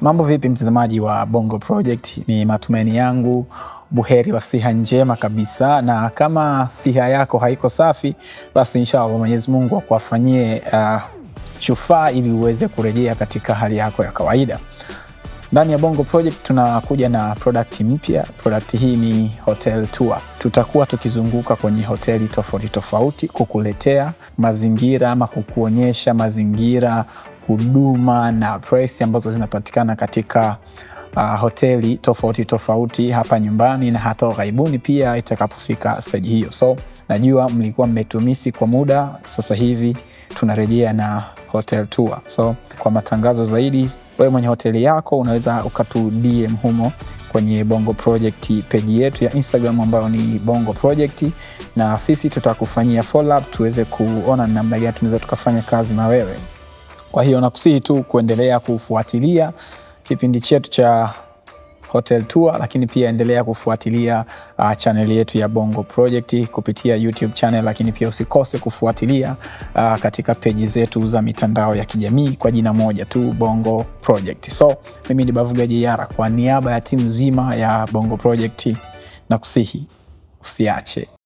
Mambo vipi mtazamaji wa Bongo Project? Ni matumaini yangu buheri wa siha njema kabisa, na kama siha yako haiko safi, basi inshallah Mwenyezi Mungu akuafanyie shufaa ili uweze kurejea katika hali yako ya kawaida. Ndani ya Bongo Project tunakuja na product mpya. Product hii ni hotel tour. Tutakuwa tukizunguka kwenye hoteli tofauti tofauti kukuletea mazingira ama kukuonyesha mazingira, huduma na price ambazo zinapatikana katika hoteli tofauti tofauti hapa nyumbani na hata ghaibuni pia itakapofika stage hiyo. So najua mlikuwa mmetumisi kwa muda, sasa hivi tunarejea na hotel tour. So kwa matangazo zaidi, wewe mwenye hoteli yako unaweza ukatu DM humo kwenye Bongo Project page yetu ya Instagram ambayo ni Bongo Project, na sisi tutakufanyia follow up tuweze kuona namna gani tunaweza tukafanya kazi na wewe. Kwa hiyo nakusihi tu kuendelea kufuatilia kipindi chetu cha hotel tour, lakini pia endelea kufuatilia channel yetu ya Bongo Project kupitia YouTube channel, lakini pia usikose kufuatilia katika page zetu za mitandao ya kijamii kwa jina moja tu, Bongo Project. So mimi ni Bavuga Jr kwa niaba ya timu nzima ya Bongo Project, nakusihi usiache.